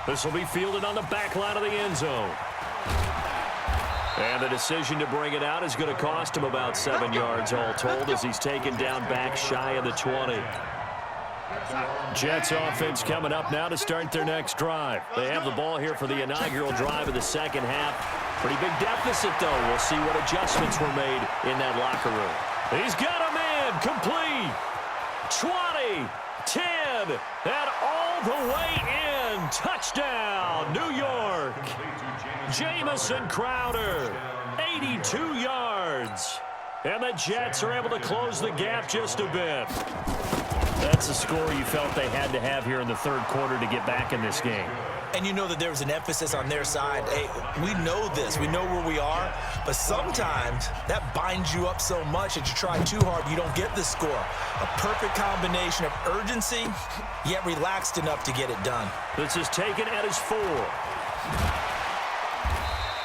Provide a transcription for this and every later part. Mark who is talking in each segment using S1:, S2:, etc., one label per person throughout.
S1: This will be fielded on the back line of the end zone. And the decision to bring it out is going to cost him about 7 yards all told as he's taken down back shy of the 20. Jets offense coming up now to start their next drive. They have the ball here for the inaugural drive of the second half. Pretty big deficit, though. We'll see what adjustments were made in that locker room. He's got a man complete. 20, 10, and all the way in. Touchdown, New York. Jamison Crowder, 82 yards. And the Jets are able to close the gap just a bit. That's the score you felt they had to have here in the third quarter to get back in this game.
S2: And you know that there was an emphasis on their side. Hey, we know this. We know where we are. But sometimes that binds you up so much that you try too hard, you don't get the score. A perfect combination of urgency, yet relaxed enough to get it done.
S1: This is taken at his 4.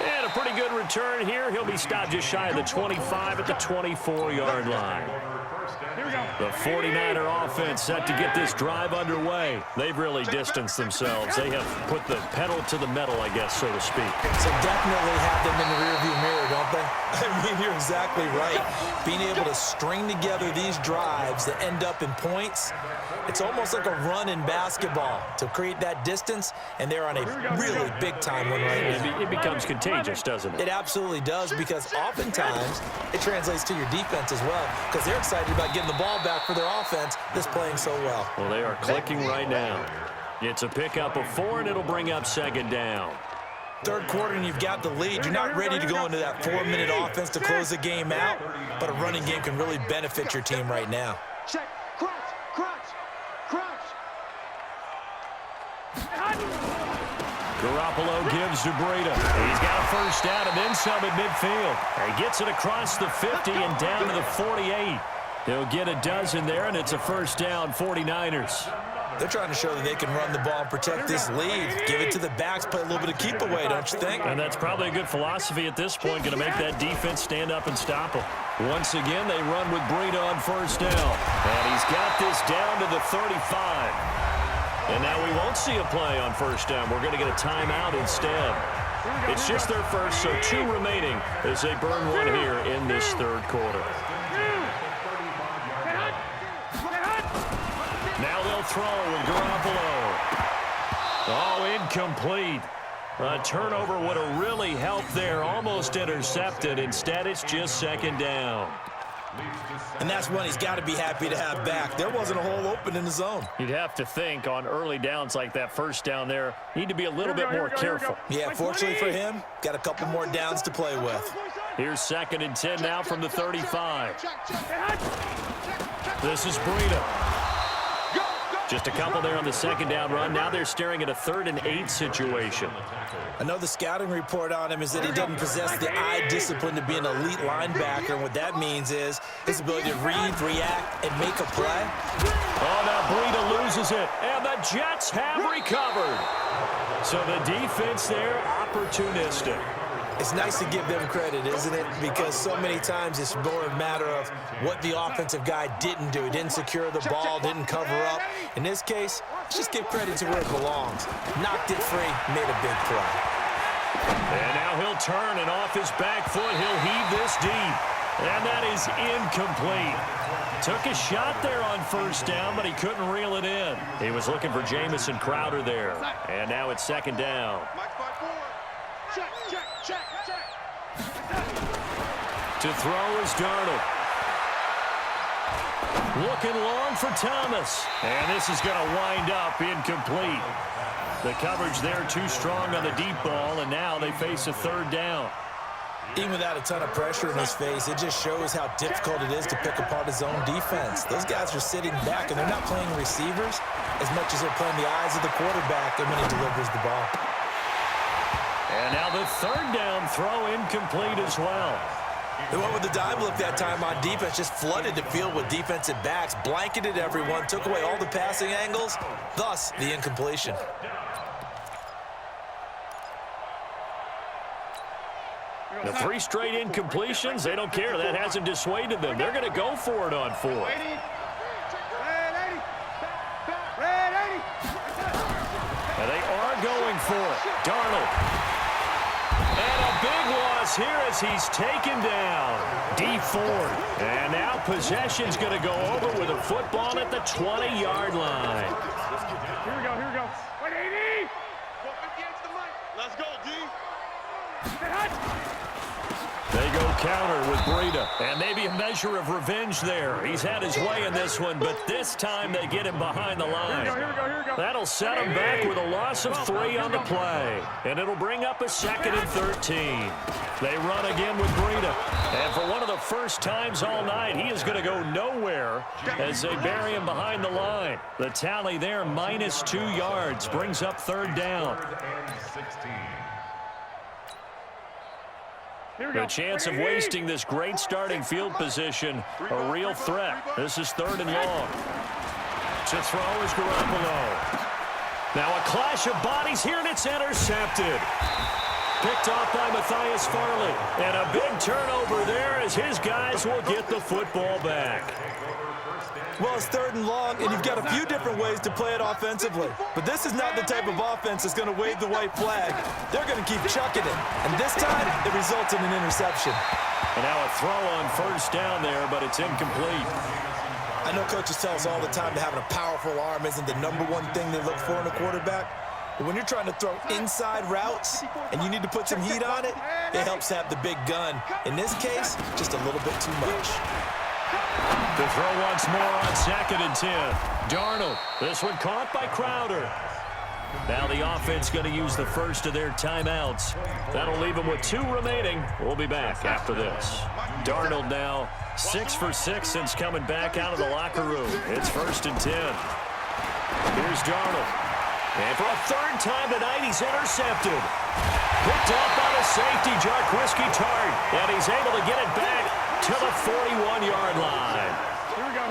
S1: And a pretty good return here. He'll be stopped just shy of the 25 at the 24-yard line. The 49er offense set to get this drive underway. They've really distanced themselves. They have put the pedal to the metal, I guess, so to speak.
S2: So definitely have them in the rearview mirror, don't they? I mean, you're exactly right. Being able to string together these drives that end up in points, it's almost like a run in basketball to create that distance, and they're on a really big-time one right now.
S1: It becomes contagious, doesn't it?
S2: It absolutely does, because oftentimes it translates to your defense as well, because they're excited about getting the ball back for their offense that's playing so well.
S1: Well, they are clicking right now. It's a pickup of 4, and it'll bring up second down.
S2: Third quarter, and you've got the lead. You're not ready to go into that 4-minute offense to close the game out, but a running game can really benefit your team right now.
S3: Check, crunch.
S1: Garoppolo gives to Breida. He's got a first down and then some at midfield. He gets it across the 50 and down to the 48. He'll get a dozen there, and it's a first down, 49ers.
S2: They're trying to show that they can run the ball and protect this lead. Give it to the backs, play a little bit of keep away, don't you think?
S1: And that's probably a good philosophy at this point, going to make that defense stand up and stop them. Once again, they run with Breida on first down. And he's got this down to the 35. And now we won't see a play on first down. We're going to get a timeout instead. It's just their first, so 2 remaining as they burn one here in this third quarter. Now they'll throw with Garoppolo. Oh, incomplete. A turnover would have really helped there. Almost intercepted. Instead, it's just second down.
S2: And that's one he's got to be happy to have back. There wasn't a hole open in the zone.
S1: You'd have to think on early downs like that first down there, need to be a little bit more careful.
S2: Yeah, fortunately for him, got a couple more downs to play with.
S1: Here's 2nd and 10 now from the 35. This is Breida. Just a couple there on the second down run. Now they're staring at a 3rd and 8 situation.
S2: I know the scouting report on him is that he doesn't possess the eye discipline to be an elite linebacker. And what that means is his ability to read, react, and make a play.
S1: Oh, now Breida loses it. And the Jets have recovered. So the defense there, opportunistic.
S2: It's nice to give them credit, isn't it? Because so many times it's more a matter of what the offensive guy didn't do. Didn't secure the ball, didn't cover up. In this case, let's just give credit to where it belongs. Knocked it free, made a big play.
S1: And now he'll turn, and off his back foot, he'll heave this deep. And that is incomplete. Took a shot there on first down, but he couldn't reel it in. He was looking for Jamison Crowder there. And now it's second down. To throw is Darnold. Looking long for Thomas. And this is going to wind up incomplete. The coverage there too strong on the deep ball, and now they face a 3rd down.
S2: Even without a ton of pressure in his face, it just shows how difficult it is to pick apart his own defense. Those guys are sitting back, and they're not playing receivers as much as they're playing the eyes of the quarterback and when he delivers the ball.
S1: And now the 3rd down throw incomplete as well.
S2: They went with the dive look that time on defense, just flooded the field with defensive backs, blanketed everyone, took away all the passing angles, thus the incompletion.
S1: The 3 straight incompletions, they don't care. That hasn't dissuaded them. They're going to go for it on 4th. And they are going for it. Darnold. And a big loss here as he's taken down. D Ford. And now possession's going to go over with a football at the 20-yard line.
S3: Here we go, here we go. 180! Let's go, D.
S1: They go counter with Breida. And maybe a measure of revenge there. He's had his way in this one, but this time they get him behind the line.
S3: Here we go.
S1: That'll set him back with a loss of 3 on the play. And it'll bring up a 2nd and 13. They run again with Breida. And for one of the first times all night, he is going to go nowhere as they bury him behind the line. The tally there, -2 yards, brings up 3rd down. The chance of wasting this great starting field position, a real threat. This is 3rd and long. To throw is Garoppolo. Now a clash of bodies here, and it's intercepted. Picked off by Matthias Farley. And a big turnover there as his guys will get the football back.
S2: Well, it's 3rd and long, and you've got a few different ways to play it offensively. But this is not the type of offense that's going to wave the white flag. They're going to keep chucking it. And this time, it results in an interception.
S1: And now a throw on 1st down there, but it's incomplete.
S2: I know coaches tell us all the time that having a powerful arm isn't the #1 thing they look for in a quarterback. But when you're trying to throw inside routes and you need to put some heat on it, it helps to have the big gun. In this case, just a little bit too much.
S1: The throw once more on 2nd and 10. Darnold. This one caught by Crowder. Now the offense going to use the first of their timeouts. That'll leave them with 2 remaining. We'll be back after this. Darnold now 6 for 6 since coming back out of the locker room. It's 1st and 10. Here's Darnold. And for a 3rd time tonight, he's intercepted. Picked off by the safety, Jarquiski Tart. And he's able to get it back to the 41-yard line.
S3: Here we go.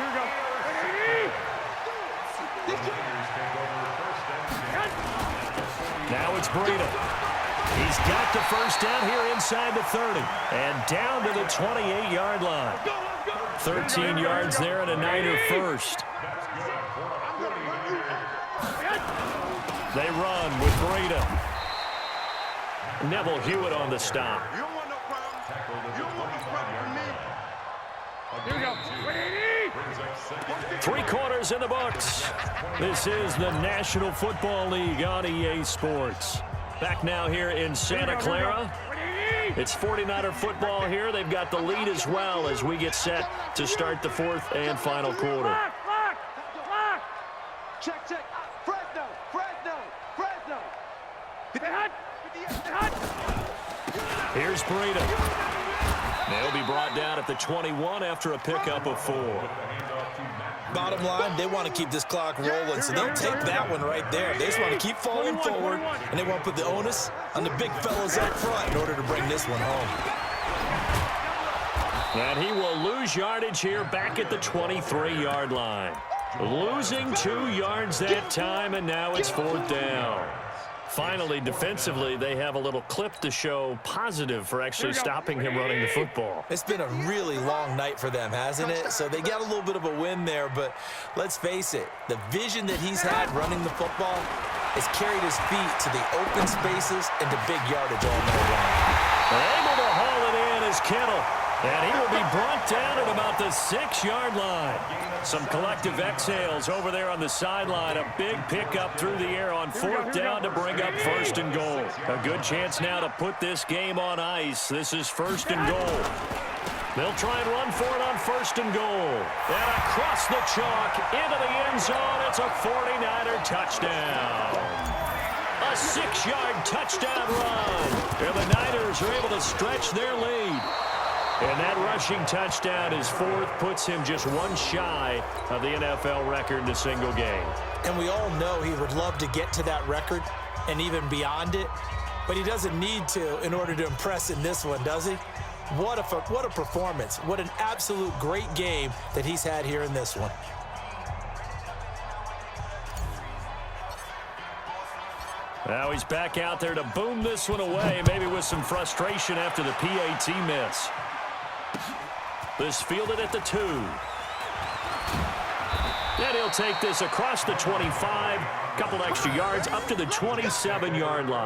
S1: Now it's Breida. He's got the 1st down here inside the 30. And down to the 28-yard line. 13 yards there and a Niner first. They run with Breida. Neville Hewitt on the stop.
S3: You don't want no problem. You don't want no problem from me. Here we go. 180!
S1: 3 quarters in the books. This is the National Football League on EA Sports. Back now here in Santa Clara. It's 49er football here. They've got the lead as well as we get set to start the 4th and final quarter.
S3: Lock! Check. Fresno!
S1: Here's Breida. They'll be brought down at the 21 after a pickup of 4.
S2: Bottom line, they want to keep this clock rolling, so they'll take that one right there. They just want to keep falling forward, and they want to put the onus on the big fellas up front in order to bring this one home.
S1: And he will lose yardage here back at the 23-yard line. Losing 2 yards that time, and now it's 4th down. Finally, defensively, they have a little clip to show positive for actually stopping him running the football.
S2: It's been a really long night for them, hasn't it? So they got a little bit of a win there, but let's face it, the vision that he's had running the football has carried his feet to the open spaces and to big yardage all night long.
S1: Able to haul it in is Kittle, and he will be brought down at about the 6-yard line. Some collective exhales over there on the sideline. A big pickup through the air on 4th down to bring up 1st and goal. A good chance now to put this game on ice. This is 1st and goal. They'll try and run for it on 1st and goal. And across the chalk into the end zone. It's a 49er touchdown. A 6-yard touchdown run. And the Niners are able to stretch their lead. And that rushing touchdown, his 4th, puts him just 1 shy of the NFL record in a single game.
S2: And we all know he would love to get to that record and even beyond it, but he doesn't need to in order to impress in this one, does he? What a performance. What an absolute great game that he's had here in this one.
S1: Now he's back out there to boom this one away, maybe with some frustration after the PAT miss. This fielded at the 2. And he'll take this across the 25, couple extra yards up to the 27-yard line.